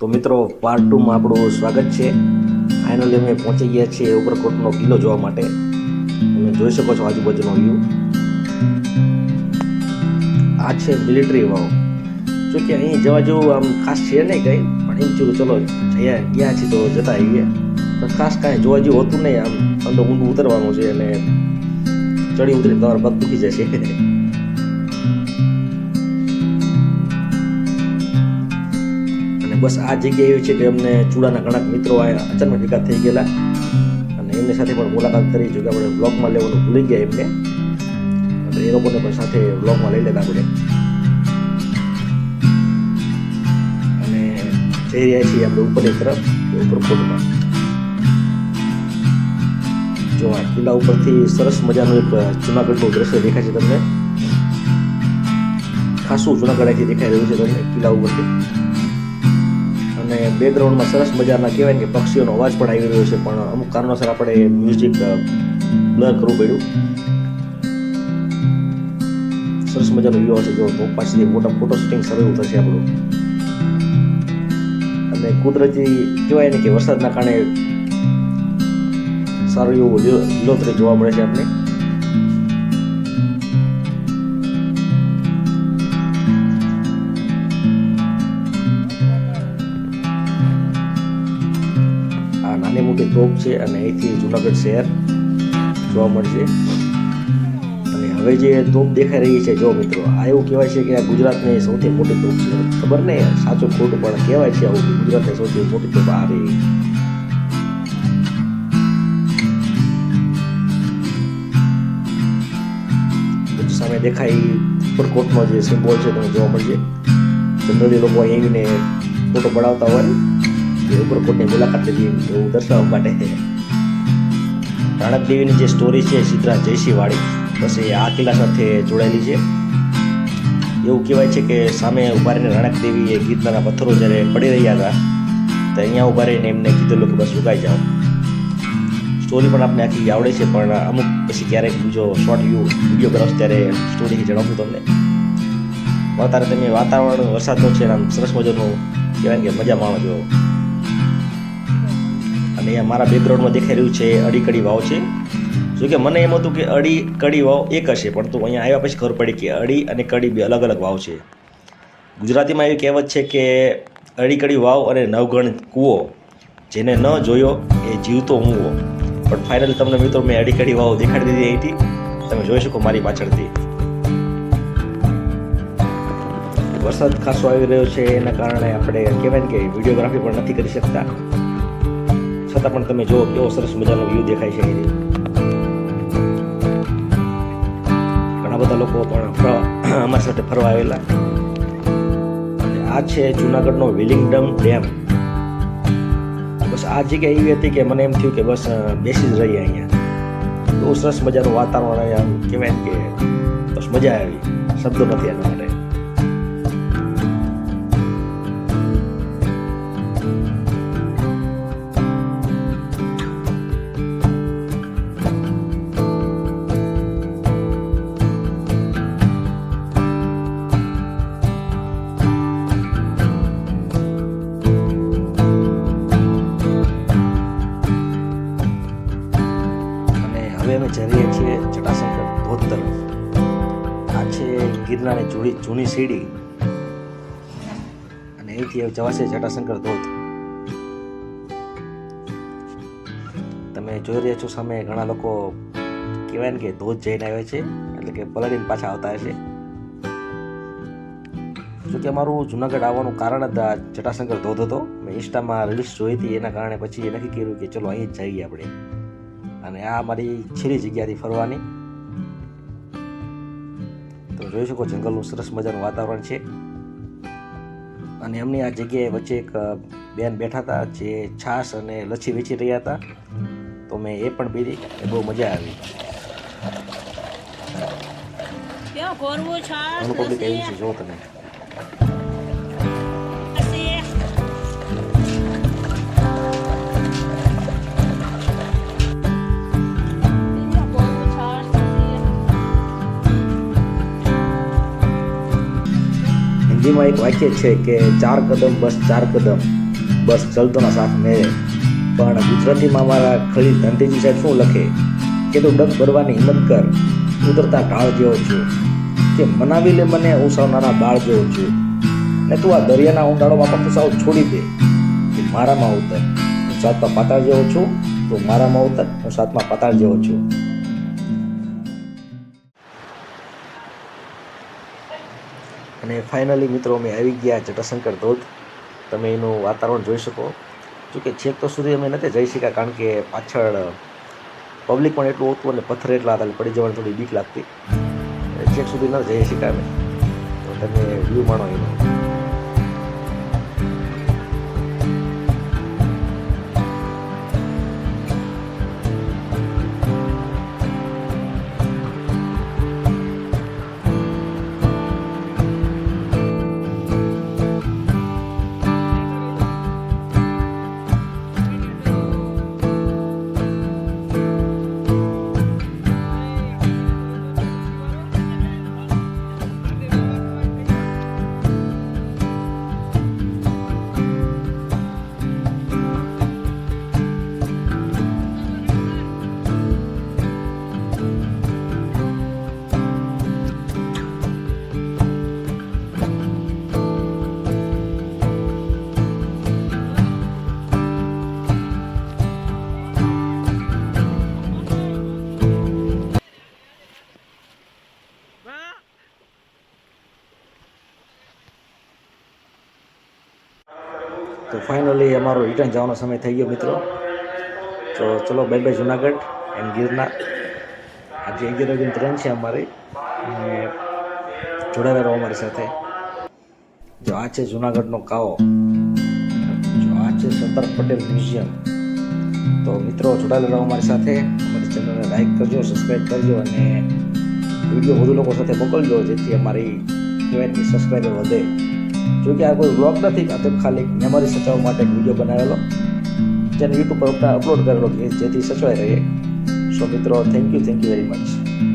તો મિત્રો પાર્ટ 2 માં આપણું સ્વાગત છે. ફાઇનલી અમે પહોંચી ગયા છીએ ઉપરકોટનો કિલ્લો જોવા માટે. તમે જોઈ શકો છો આજુબાજુનો વ્યૂ. આ છે મિલિટરી વાવ. જો કે અહીં જવા જેવું આમ ખાસ છે નહીં કંઈ, પણ એમ થયું ચલો ગયા છીએ તો જતા આવીએ. તો ખાસ કાંઈ જોવા જેવું હોતું નહીં. આમ અંદર ઊંડું ઉતરવાનું છે અને ચડી ઉતરી તમારા પગ દુખી જશે. બસ આ જગ્યા એવી છે કે અમને ચૂડાના ઘણા મિત્રો અચાનક ભેગા થઈ ગયેલા અને એમની સાથે પણ મુલાકાત કરી. જો કે આપણે બ્લોગમાં લેવાનું ભૂલી ગયા એમને, એ લોકોને પણ સાથે બ્લોગમાં લઈ લેતા આપણે. અને જઈ રહ્યા છીએ આપણે ઉપરની તરફ, ઉપરકોટમાં. જો આ કિલ્લા ઉપરથી સરસ મજાનું એક જુનાગઢનું દ્રશ્ય દેખાય છે તમને. ખાસું જુનાગઢ અહીંથી દેખાઈ રહ્યું છે તમને કિલ્લા ઉપરથી. અને બેકગ્રાઉન્ડમાં સરસ મજાના કહેવાય કે પક્ષીઓનો અવાજ પણ આવી રહ્યો છે, પણ અમુક કારણોસર આપણે મ્યુઝિક બ્લર કરવું પડ્યું. સરસ મજાનો વ્યૂ આવશે. જો તો પાછળથી મોટા ફોટો શૂટિંગ શરૂ થશે આપણું. અને કુદરતી કહેવાય ને કે વરસાદના કારણે સારું એવું લીલોતરી જોવા મળે છે આપણે. નાની મોટી તોપ છે અને અહીંથી જુનાગઢ શહેર જોવા મળશે. અને હવે જે તોપ દેખાઈ રહી છે, જો મિત્રો, આ એવું કહેવાય છે કે આ ગુજરાતની સૌથી મોટી તોપ છે. ખબર નહીં સાચું ખોટું, પણ કહેવાય છે આવું ગુજરાતની સૌથી મોટી તોપ આ રહી. સામે દેખાય ઉપરકોટનો જે સિમ્બોલ છે તમને જોવા મળશે. જનરલી લોકો અહીં આવીને ફોટો પડાવતા હોય કે ઉપરકોટની મુલાકાત લીધી એવું દર્શાવવા માટે. રાણક દેવીની જે સ્ટોરી છે સિદ્ધરાજ જયસિંહ વાળી, બસ એ આ કિલ્લા સાથે જોડાયેલી છે. એવું કહેવાય છે કે સામે ઉભા રહીને રાણક દેવીએ ગીરનારના પથ્થરો જ્યારે પડી રહ્યા હતા તો અહીંયા ઉભા રહીને એમને કીધેલું કે બસ ઉગાઈ જાઓ. સ્ટોરી પણ આપણે આખી આવડે છે, પણ અમુક પછી ક્યારેક બીજો શોર્ટ વિડીયો બનાવશો ત્યારે સ્ટોરી જણાવશું તમને. અત્યારે તમે વાતાવરણ વરસાદનું છે, આમ સરસ મજાનું કહેવાય કે મજા માણો જો. અને મારા બેકગ્રાઉન્ડમાં દેખાઈ રહ્યું છે અડીકડી વાવ છે. જો કે મને એમ હતું કે અડી કડી વાવ એક હશે, પણ તો અહીંયા આવ્યા પછી ખબર પડી કે અડી અને કડી બે અલગ અલગ વાવ છે. ગુજરાતીમાં એવી કહેવત છે કે અડીકડી વાવ અને નવગણ કૂવો, જેને ન જોયો એ જીવતો મૂવો. પણ ફાઇનલી તમને મિત્રો મેં અડીકડી વાવ દેખાડી દીધી અહીંથી. તમે જોઈ શકો મારી પાછળથી. વરસાદ ખાસો આવી રહ્યો છે, એના કારણે આપણે કહેવાય કે વિડીયોગ્રાફી પણ નથી કરી શકતા. છતાં પણ તમે જુઓ કેવો સરસ મજાનો વ્યૂ દેખાય છે અહીંથી. ઘણા બધા લોકો પણ અમારી સાથે ફરવા આવેલા. અને આ છે જુનાગઢનો વિલિંગડમ ડેમ. બસ આ જગ્યા એવી હતી કે મને એમ થયું કે બસ બેસી જ રહીએ અહીંયા. બહુ સરસ મજાનું વાતાવરણ આમ કહેવાય કે બસ મજા આવી, શબ્દો નથી એના માટે. હવે અમે જઈ રહ્યા છીએ જટાશંકર ધોધ તરફ. આ છે ગિરનારની જૂની સીડી અને અહીંથી જવાશે જટાશંકર ધોધ. તમે જોઈ રહ્યા છો સામે ઘણા લોકો કહેવાય ને કે ધોધ જઈને આવે છે, એટલે કે પલળીને પાછા આવતા હશે. જોકે અમારું જુનાગઢ આવવાનું કારણ જ આ જટાશંકર ધોધ હતો. મેં ઇન્સ્ટામાં રીલ્સ જોઈ હતી, એના કારણે પછી નક્કી કર્યું કે ચલો અહીં જ જઈએ આપણે. અને આ મારી છેલ્લી જગ્યાથી ફરવાની. તમે જોઈ શકો જંગલનું સરસ મજાનું વાતાવરણ છે. અને એમની આ જગ્યાએ વચ્ચે એક બેન બેઠા હતા જે છાશ અને લચ્છી વેચી રહ્યા હતા, તો મેં એ પણ પીધી. એ બહુ મજા આવી. ઘણું પબ્લિક આવ્યું છે જો તમે. હિન્દીમાં એક વાક્ય છે કે 4 કદમ બસ 4 કદમ, બસ ચલતોના સાથ મેળે. પણ ગુજરાતીમાં મારા ખલી ધનતેજી સાહેબ શું લખે કે તું ડગ ભરવાની હિંમત કર, ઉતરતા ઢાળ જેવો છું, કે મનાવી લે મને હું સાવ નાના બાળ જેવો છું, ને તું આ દરિયાના ઊંડાળોમાં પણ તું સાવ છોડી દે, કે મારામાં ઉતર, હું સાતમા પાતાળ જેવો છું, તું મારામાં ઉતર, હું સાતમા પાતાળ જેવો છું. અને ફાઇનલી મિત્રો અમે આવી ગયા જટાશંકર ધોધ. તમે એનું વાતાવરણ જોઈ શકો. જોકે છેક તો સુધી અમે નથી જઈ શક્યા, કારણ કે પાછળ પબ્લિક પણ એટલું હતું અને પથ્થર એટલા હતા, પડી જવાની થોડી બીક લાગતી. છેક સુધી ન જઈ શક્યા અમે. તો તમે વ્યૂ માણો એનો. તો ફાઇનલી અમારો રિટર્ન જવાનો સમય થઈ ગયો મિત્રો. તો ચલો bye bye Junagadh and Girnar. આજે 11 વાગ્યાની ટ્રેન છે અમારી, અને જોડાયેલા રહો અમારી સાથે. જો આ છે જુનાગઢનો કાવો, જો આ છે સરદાર પટેલ મ્યુઝિયમ. તો મિત્રો જોડાયેલા રહો અમારી સાથે. અમારી ચેનલને લાઈક કરજો, સબસ્ક્રાઈબ કરજો, અને વિડીયો વધુ લોકો સાથે મોકલજો, જેથી અમારી કહેવાય સબસ્ક્રાઈબર વધે. જો કે આ કોઈ બ્લોગ નથી, આ તો ખાલી મેમરી સચાવવા માટે એક વિડીયો બનાવેલો, જેને યુટ્યુબ પર અપલોડ કરેલો, કે જેથી સચવાઈ રહે. સો મિત્રો, થેન્ક યુ વેરી મચ.